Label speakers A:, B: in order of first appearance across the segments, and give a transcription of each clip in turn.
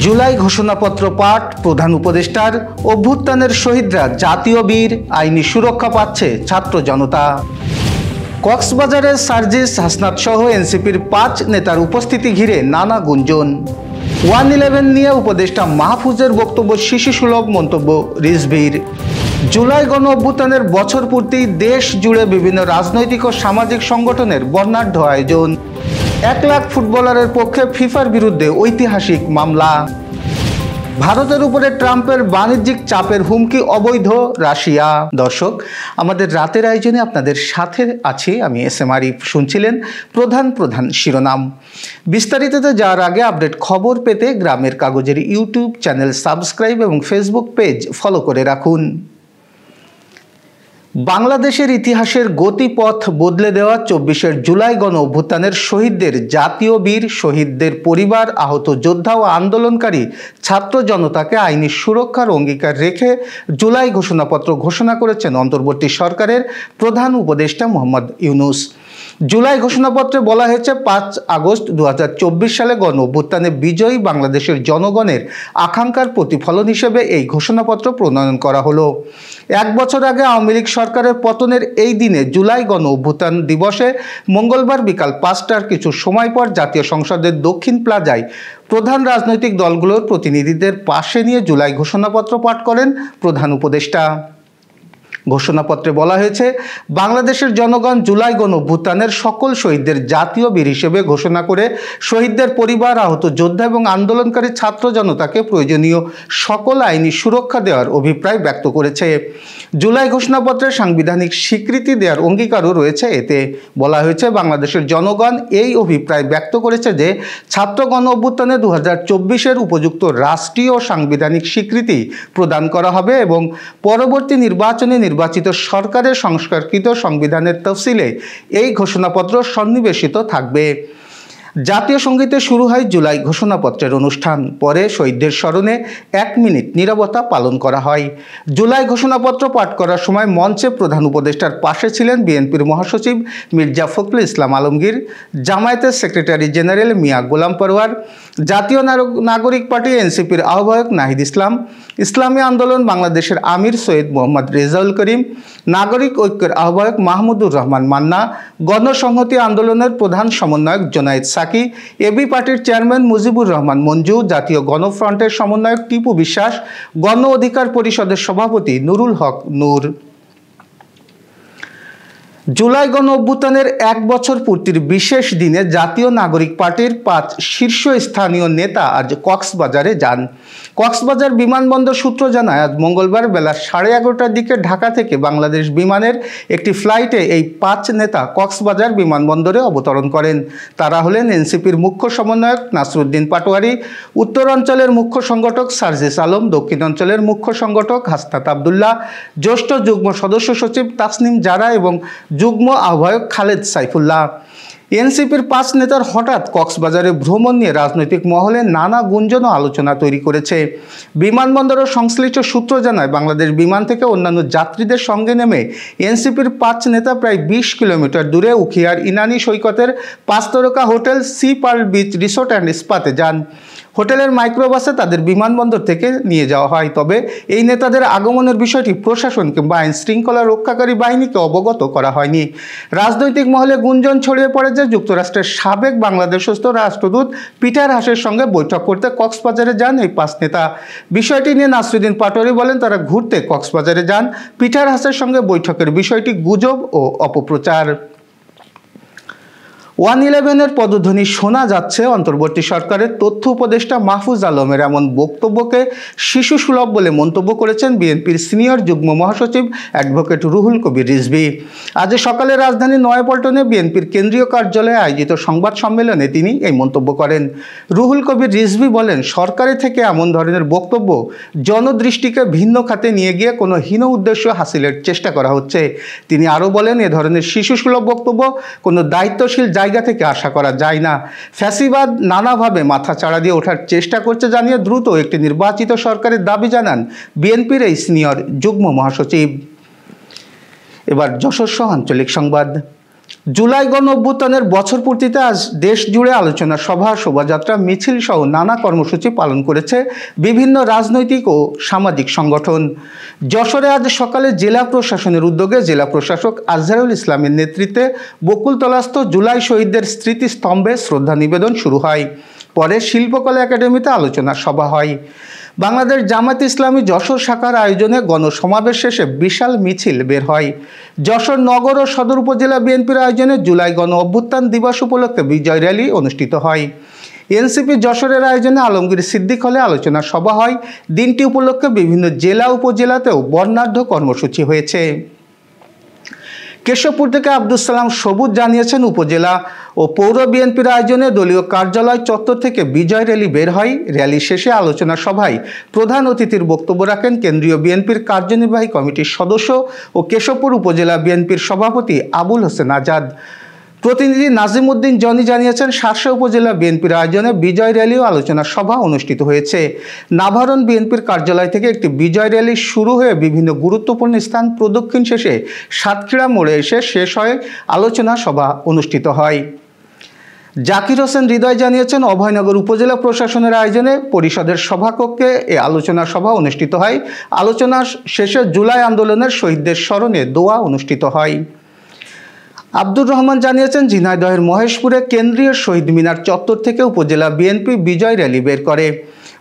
A: জুলাই ঘোষণাপত্র পাঠ, প্রধান উপদেষ্টার অভ্যুত্থানের শহীদরা জাতীয় বীর, আইনি সুরক্ষা পাচ্ছে ছাত্র জনতা। কক্সবাজারের সার্জিস হাসনাত সহ এনসিপির 5 নেতার উপস্থিতি ঘিরে নানা গুঞ্জন। 111 নিয়ে উপদেষ্টা মাহফুজের বক্তব্য শিশুসুলভ মন্তব্য রিজভীর। জুলাই গণ অভ্যুত্থানের বছর পূর্তি দেশ জুড়ে বিভিন্ন রাজনৈতিক ও সামাজিক সংগঠনের বর্ণাঢ্য আয়োজন। 1 লাখ ফুটবলারের পক্ষে ফিফার বিরুদ্ধে ঐতিহাসিক মামলা। ভারতের উপরে ট্রাম্পের বাণিজ্যিক চাপের হুমকি অবৈধ রাশিয়া। দর্শক, আমাদের রাতের আয়োজনে আপনাদের সাথে আছি আমি এসএম আরিফ। শুনছিলেন প্রধান শিরোনাম। বিস্তারিততে যাওয়ার আগে আপডেট খবর পেতে গ্রামের কাগজের ইউটিউব চ্যানেল সাবস্ক্রাইব এবং ফেসবুক পেজ ফলো করে রাখুন। বাংলাদেশের ইতিহাসের গতিপথ বদলে দেওয়া 24 জুলাই গণ অভ্যুত্থানের শহীদদের জাতীয় বীর, শহীদদের পরিবার, আহত যোদ্ধা ও আন্দোলনকারী ছাত্র জনতাকে আইনি সুরক্ষার অঙ্গীকার রেখে জুলাই ঘোষণাপত্র ঘোষণা করেছেন অন্তর্বর্তী সরকারের প্রধান উপদেষ্টা মোহাম্মদ ইউনূস। জুলাই ঘোষণাপত্রে বলা হয়েছে 5 আগস্ট 2024 সালে গণ অভ্যুত্থানে বিজয়ী বাংলাদেশের জনগণের আকাঙ্ক্ষার প্রতিফলন হিসেবে এই ঘোষণাপত্র প্রণয়ন করা হলো। 1 বছর আগে আওয়ামী লীগ সরকারের পতনের এই দিনে জুলাই গণ অভ্যুত্থান দিবসে মঙ্গলবার বিকাল 5টার কিছু সময় পর জাতীয় সংসদের দক্ষিণ প্লাজায় প্রধান রাজনৈতিক দলগুলোর প্রতিনিধিদের পাশে নিয়ে জুলাই ঘোষণাপত্র পাঠ করেন প্রধান উপদেষ্টা। ঘোষণাপত্রে বলা হয়েছে, বাংলাদেশের জনগণ জুলাই গণ অভ্যুত্থানের সকল শহীদদের জাতীয় বীর হিসেবে ঘোষণা করে শহীদদের পরিবার, আহত যোদ্ধা এবং আন্দোলনকারী ছাত্র জনতাকে প্রয়োজনীয় সকল আইনি সুরক্ষা দেওয়ার অভিপ্রায় ব্যক্ত করেছে। জুলাই ঘোষণাপত্রের সাংবিধানিক স্বীকৃতি দেওয়ার অঙ্গীকারও রয়েছে। এতে বলা হয়েছে, বাংলাদেশের জনগণ এই অভিপ্রায় ব্যক্ত করেছে যে ছাত্র গণ অভ্যুত্থানে 2024-এর উপযুক্ত রাষ্ট্রীয় ও সাংবিধানিক স্বীকৃতি প্রদান করা হবে এবং পরবর্তী নির্বাচনে নির্বাচিত সরকারের সংস্কারকৃত সংবিধানের তফসিলে এই ঘোষণাপত্র সন্নিবেশিত থাকবে। জাতীয় সঙ্গীতে শুরু হয় জুলাই ঘোষণাপত্রের অনুষ্ঠান। পরে শহীদদের স্মরণে 1 মিনিট নীরবতা পালন করা হয়। জুলাই ঘোষণাপত্র পাঠ করার সময় মঞ্চে প্রধান উপদেষ্টার পাশে ছিলেন বিএনপির মহাসচিব মির্জা ফখরুল ইসলাম আলমগীর, জামায়াতের সেক্রেটারি জেনারেল মিয়া গোলাম পরওয়ার, জাতীয় নাগরিক পার্টি এনসিপির আহ্বায়ক নাহিদ ইসলাম, ইসলামী আন্দোলন বাংলাদেশের আমির সৈয়দ মোহাম্মদ রেজাউল করিম, নাগরিক ঐক্যের আহ্বায়ক মাহমুদুর রহমান মান্না, গণসংহতি আন্দোলনের প্রধান সমন্বয়ক জোনায়েদ সাকি, এবি পার্টির চেয়ারম্যান মুজিবুর রহমান মঞ্জু, জাতীয় গণফ্রন্টের সমন্বয়ক টিপু বিশ্বাস, গণ অধিকার পরিষদের সভাপতি নুরুল হক নূর। জুলাই গণ অভ্যুত্থানের 1 বছর পূর্তির বিশেষ দিনে জাতীয় নাগরিক পার্টির 5 শীর্ষস্থানীয় নেতা আজ কক্সবাজারে যান। কক্সবাজার বিমানবন্দর সূত্র জানায়, আজ মঙ্গলবার বেলা 11:30টার দিকে ঢাকা থেকে বাংলাদেশ বিমানের একটি ফ্লাইটে এই 5 নেতা কক্সবাজার বিমানবন্দরে অবতরণ করেন। তারা হলেন এনসিপির মুখ্য সমন্বয়ক নাসরুদ্দিন পাটোয়ারি, উত্তরাঞ্চলের মুখ্য সংগঠক সার্জিস আলম, দক্ষিণাঞ্চলের মুখ্য সংগঠক হাসনাত আবদুল্লাহ, জ্যেষ্ঠ যুগ্ম সদস্য সচিব তাসনিম জারা এবং যুগ্ম আহ্বায়ক খালেদ সাইফুল্লাহ। এনসিপির 5 নেতার হঠাৎ কক্সবাজারে ভ্রমণ নিয়ে রাজনৈতিক মহলে নানা গুঞ্জন ও আলোচনা তৈরি করেছে। বিমানবন্দর ও সংশ্লিষ্ট সূত্র জানায়, বাংলাদেশ বিমান থেকে অন্যান্য যাত্রীদের সঙ্গে নেমে এনসিপির 5 নেতা প্রায় 20 কিলোমিটার দূরে উখিয়ার ইনানি সৈকতের 5 তারকা হোটেল sea pearl beach resort and স্পাতে যান। হোটেলের মাইক্রোবাসে তাদের বিমানবন্দর থেকে নিয়ে যাওয়া হয়। তবে এই নেতাদের আগমনের বিষয়টি প্রশাসন কিংবা আইন শৃঙ্খলা রক্ষাকারী বাহিনীকে অবগত করা হয়নি। রাজনৈতিক মহলে গুঞ্জন ছড়িয়ে পড়ে যে যুক্তরাষ্ট্রের সাবেক বাংলাদেশস্থ রাষ্ট্রদূত পিটার হাসের সঙ্গে বৈঠক করতে কক্সবাজারে যান এই 5 নেতা। বিষয়টি নিয়ে নাসরুদ্দিন পাটোয়ারি বলেন, তারা ঘুরতে কক্সবাজারে যান। পিটার হাসের সঙ্গে বৈঠকের বিষয়টি গুজব ও অপপ্রচার। 111-এর পদধ্বনি শোনা যাচ্ছে। অন্তর্বর্তী সরকারের তথ্য উপদেষ্টা মাহফুজ আলমের এমন বক্তব্যকে শিশুসুলভ বলে মন্তব্য করেছেন বিএনপির সিনিয়র যুগ্ম মহাসচিব অ্যাডভোকেট রুহুল কবির রিজভী। আজ সকালে রাজধানীর নয়াপল্টনে বিএনপির কেন্দ্রীয় কার্যালয়ে আয়োজিত সংবাদ সম্মেলনে তিনি এই মন্তব্য করেন। রুহুল কবির রিজভী বলেন, সরকারের থেকে এমন ধরনের বক্তব্য জনদৃষ্টিকে ভিন্ন খাতে নিয়ে গিয়ে কোনো হীন উদ্দেশ্য হাসিলের চেষ্টা করা হচ্ছে। তিনি আরও বলেন, এ ধরনের শিশুসুলভ বক্তব্য কোনো দায়িত্বশীল জায়গা থেকে আশা করা যায় না। ফ্যাসিবাদ নানাভাবে মাথা চাড়া দিয়ে ওঠার চেষ্টা করছে জানিয়ে দ্রুত একটি নির্বাচিত সরকারের দাবি জানান বিএনপির এই সিনিয়র যুগ্ম মহাসচিব। এবার যশোর সহ আঞ্চলিক সংবাদ। জুলাই গণ অভ্যুত্থানের বছর পূর্তিতে আজ দেশ জুড়ে আলোচনা সভা, শোভাযাত্রা, মিছিল সহ নানা কর্মসূচি পালন করেছে বিভিন্ন রাজনৈতিক ও সামাজিক সংগঠন। যশোরে আজ সকালে জেলা প্রশাসনের উদ্যোগে জেলা প্রশাসক আজহারুল ইসলামের নেতৃত্বে বকুলতলাস্থ জুলাই শহীদদের স্মৃতিস্তম্ভে শ্রদ্ধা নিবেদন শুরু হয়। পরে শিল্পকলা একাডেমিতে আলোচনা সভা হয়। বাংলাদেশ জামায়াতে ইসলামী যশোর শাখার আয়োজনে গণসমাবেশ শেষে বিশাল মিছিল বের হয়। যশোর নগর ও সদর উপজেলা বিএনপির আয়োজনে জুলাই গণ অভ্যুত্থান দিবস উপলক্ষে বিজয় র্যালি অনুষ্ঠিত হয়। এনসিপি যশোরের আয়োজনে আলমগীর সিদ্দিক হলে আলোচনা সভা হয়। দিনটি উপলক্ষে বিভিন্ন জেলা উপজেলাতেও বর্ণাঢ্য কর্মসূচি হয়েছে। কেশবপুর থেকে আব্দুল সালাম সবুজ জানিয়েছেন, উপজেলা ও পৌর বিএনপির আয়োজনে দলীয় কার্যালয় চত্বর থেকে বিজয় র্যালি বের হয়। র্যালি শেষে আলোচনা সভায় প্রধান অতিথির বক্তব্য রাখেন কেন্দ্রীয় বিএনপির কার্যনির্বাহী কমিটির সদস্য ও কেশবপুর উপজেলা বিএনপির সভাপতি আবুল হোসেন আজাদ। প্রতিনিধি নাজিম উদ্দিন জনি জানিয়েছেন, শার্শা উপজেলা বিএনপির আয়োজনে বিজয় র্যালি ও আলোচনা সভা অনুষ্ঠিত হয়েছে। নাভারণ বিএনপির কার্যালয় থেকে একটি বিজয় র্যালি শুরু হয়ে বিভিন্ন গুরুত্বপূর্ণ স্থান প্রদক্ষিণ শেষে সাতক্ষীরা মোড়ে এসে শেষ হয়ে আলোচনা সভা অনুষ্ঠিত হয়। জাকির হোসেন হৃদয় জানিয়েছেন, অভয়নগর উপজেলা প্রশাসনের আয়োজনে পরিষদের সভাকক্ষে এ আলোচনা সভা অনুষ্ঠিত হয়। আলোচনা শেষে জুলাই আন্দোলনের শহীদদের স্মরণে দোয়া অনুষ্ঠিত হয়। আব্দুর রহমান জানিয়েছেন, ঝিনাইদহের মহেশপুরে কেন্দ্রীয় শহীদ মিনার চত্বর থেকে উপজেলা বিএনপি বিজয় র্যালি বের করে।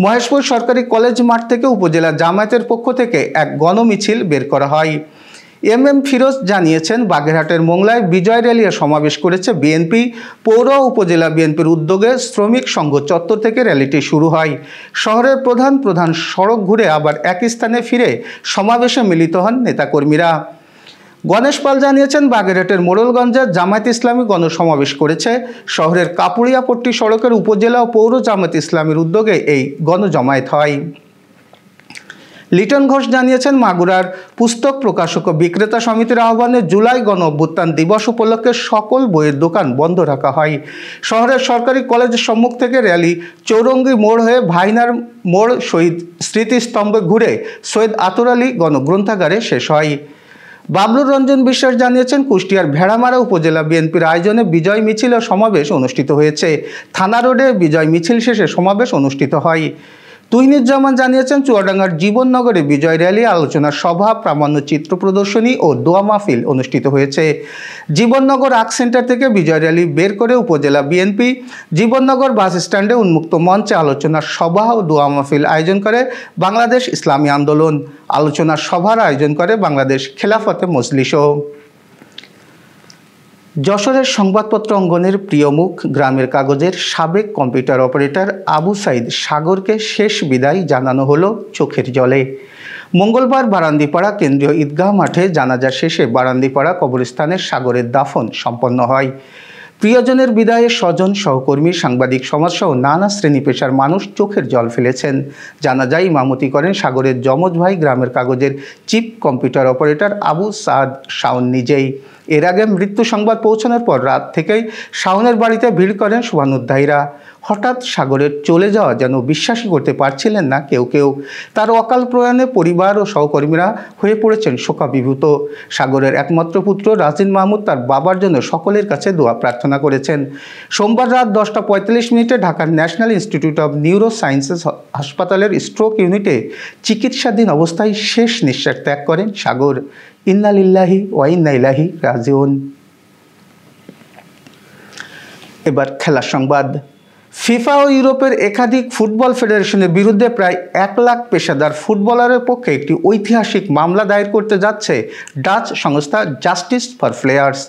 A: মহেশপুর সরকারি কলেজ মাঠ থেকে উপজেলা জামায়াতের পক্ষ থেকে এক গণমিছিল বের করা হয়। এম ফিরোজ জানিয়েছেন, বাগেরহাটের মোংলায় বিজয় র্যালি সমাবেশ করেছে বিএনপি। পৌর উপজেলা বিএনপির উদ্যোগে শ্রমিক সংঘ চত্বর থেকে র্যালিটি শুরু হয়। শহরের প্রধান সড়ক ঘুরে আবার একই স্থানে ফিরে সমাবেশে মিলিত হন নেতাকর্মীরা। গণেশ পাল জানিয়েছেন, বাগেরহাটের মোড়লগঞ্জে জামায়াত ইসলামী গণসমাবেশ করেছে। শহরের কাপুরিয়াপট্টি সড়কের উপজেলা ও পৌর জামায়াত ইসলামীর উদ্যোগে এই গণজমায়েত হয়। লিটন ঘোষ জানিয়েছেন, মাগুরার পুস্তক প্রকাশক ও বিক্রেতা সমিতির আহ্বানে জুলাই গণ অভ্যুত্থান দিবস উপলক্ষে সকল বইয়ের দোকান বন্ধ রাখা হয়। শহরের সরকারি কলেজের সম্মুখ থেকে র্যালি চৌরঙ্গি মোড় হয়ে ভাইনার মোড় শহীদ স্মৃতিস্তম্ভে ঘুরে সৈয়দ আতর আলী গণগ্রন্থাগারে শেষ হয়। বাবলুর রঞ্জন বিশ্বাস জানিয়েছেন, কুষ্টিয়ার ভেড়ামারা উপজেলা বিএনপির আয়োজনে বিজয় মিছিল ও সমাবেশ অনুষ্ঠিত হয়েছে। থানা রোডে বিজয় মিছিল শেষে সমাবেশ অনুষ্ঠিত হয়। তুহিনুজ্জামান জানিয়েছেন, চুয়াডাঙ্গার জীবননগরে বিজয় র্যালি, আলোচনা সভা, প্রামাণ্য চিত্র প্রদর্শনী ও দোয়া মাহফিল অনুষ্ঠিত হয়েছে। জীবননগর আর্ট সেন্টার থেকে বিজয় র্যালি বের করে উপজেলা বিএনপি। জীবননগর বাস স্ট্যান্ডে উন্মুক্ত মঞ্চে আলোচনা সভা ও দোয়া মাহফিল আয়োজন করে বাংলাদেশ ইসলামী আন্দোলন। আলোচনা সভার আয়োজন করে বাংলাদেশ খেলাফতে মজলিসও। যশোরের সংবাদপত্র অঙ্গনের প্রিয় মুখ, গ্রামের কাগজের সাবেক কম্পিউটার অপারেটর আবু সাইদ সাগরকে শেষ বিদায় জানানো হলো চোখের জলে। মঙ্গলবার বারান্দিপাড়া কেন্দ্রীয় ঈদগাহ মাঠে জানাজা শেষে বারান্দিপাড়া কবরস্থানে সাগরের দাফন সম্পন্ন হয়। প্রিয়জনের বিদায়ে স্বজন, সহকর্মী, সাংবাদিক সমাজসহ নানা শ্রেণী পেশার মানুষ চোখের জল ফেলেছেন। জানাজায় ইমামতি করেন সাগরের যমজ ভাই গ্রামের কাগজের চিফ কম্পিউটার অপারেটর আবু সাদ শাওন নিজেই। এর আগে মৃত্যু সংবাদ পৌঁছানোর পর রাত থেকেই শাওনের বাড়িতে ভিড় করেন শুভানুধ্যায়ীরা। হঠাৎ সাগরের চলে যাওয়া যেন বিশ্বাসই করতে পারছিলেন না কেউ। তার অকাল প্রয়াণে পরিবার ও সহকর্মীরা হয়ে পড়েছেন শোকাভিভূত। সাগরের একমাত্র পুত্র রাজিন মাহমুদ তার বাবার জন্য সকলের কাছে দোয়া প্রার্থনা করেছেন। সোমবার রাত 10:45 ঢাকার national institute of neuro sciences হাসপাতালের স্ট্রোক ইউনিটে চিকিৎসাধীন অবস্থায় শেষ নিঃশ্বাস ত্যাগ করেন সাগর। ইন্না লিল্লাহি ওয়া ইন্না ইলাইহি রাজিউন। এবার খেলার সংবাদ। ফিফা ও ইউরোপের একাধিক ফুটবল ফেডারেশনের বিরুদ্ধে প্রায় 1 লাখ পেশাদার ফুটবলারের পক্ষে একটি ঐতিহাসিক মামলা দায়ের করতে যাচ্ছে ডাচ সংস্থা জাস্টিস ফর প্লেয়ার্স।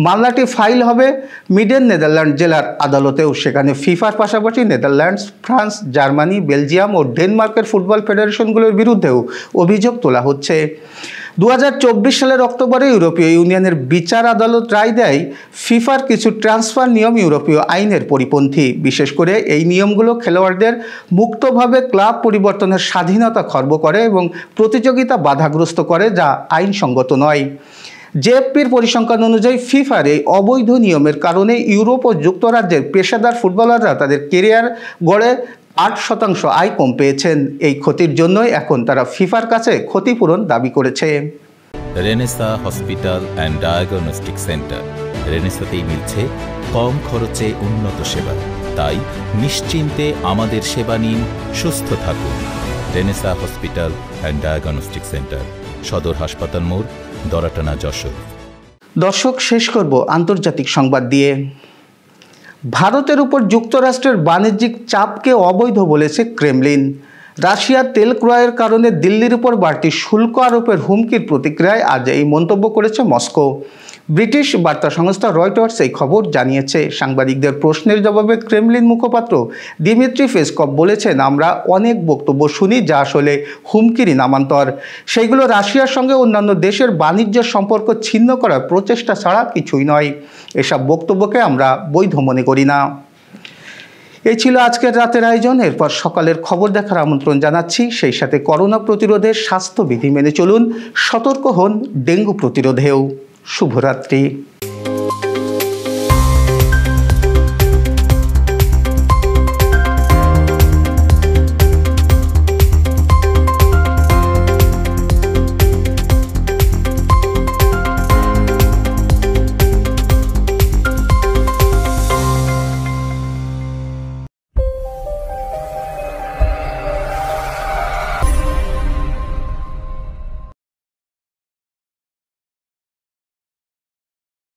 A: মামলাটি ফাইল হবে মিডেন নেদারল্যান্ড জেলার আদালতেও। সেখানে ফিফার পাশাপাশি নেদারল্যান্ডস, ফ্রান্স, জার্মানি, বেলজিয়াম ও ডেনমার্কের ফুটবল ফেডারেশনগুলোর বিরুদ্ধেও অভিযোগ তোলা হচ্ছে। 2024 সালের অক্টোবরে ইউরোপীয় ইউনিয়নের বিচার আদালত রায় দেয় ফিফার কিছু ট্রান্সফার নিয়ম ইউরোপীয় আইনের পরিপন্থী। বিশেষ করে এই নিয়মগুলো খেলোয়াড়দের মুক্তভাবে ক্লাব পরিবর্তনের স্বাধীনতা খর্ব করে এবং প্রতিযোগিতা বাধাগ্রস্ত করে, যা আইনসঙ্গত নয়। জেএফপির পরিসংখ্যান অনুযায়ী ফিফার এই অবৈধ নিয়মের কারণে ইউরোপ ও যুক্তরাজ্যের পেশাদার ফুটবলাররা তাদের কেরিয়ার গড়ে 8% আয় কম পেয়েছেন। এই ক্ষতির জন্যই এখন তারা ফিফার কাছে ক্ষতিপূরণ দাবি করেছে।
B: Renaissance Hospital and Diagnostic Centre, রেনেসাতেই মিলছে কম খরচে উন্নত সেবা। তাই নিশ্চিন্তে আমাদের সেবা নিন, সুস্থ থাকুন। Renaissance Hospital and Diagnostic centre, সদর হাসপাতাল মোড়, দরাটানা, যশোর।
A: দর্শক, শেষ করব আন্তর্জাতিক সংবাদ দিয়ে। ভারতের উপর যুক্তরাষ্ট্রের বাণিজ্যিক চাপকে অবৈধ বলেছে ক্রেমলিন। রাশিয়ার তেল ক্রয়ের কারণে দিল্লির উপর বাড়তি শুল্ক আরোপের হুমকির প্রতিক্রিয়ায় আজ এই মন্তব্য করেছে মস্কো। ব্রিটিশ বার্তা সংস্থা রয়টার্স এই খবর জানিয়েছে। সাংবাদিকদের প্রশ্নের জবাবে ক্রেমলিন মুখপাত্র দিমিত্রি পেসকভ বলেছেন, আমরা অনেক বক্তব্য শুনি যা আসলে হুমকিরই নামান্তর। সেইগুলো রাশিয়ার সঙ্গে অন্যান্য দেশের বাণিজ্য সম্পর্ক ছিন্ন করার প্রচেষ্টা ছাড়া কিছুই নয়। এসব বক্তব্যকে আমরা বৈধ মনে করি না। এই ছিল আজকের রাতের আয়োজন। এরপর সকালের খবর দেখার আমন্ত্রণ জানাচ্ছি। সেই সাথে করোনা প্রতিরোধের স্বাস্থ্যবিধি মেনে চলুন, সতর্ক হন ডেঙ্গু প্রতিরোধেও। শুভরাত্রি।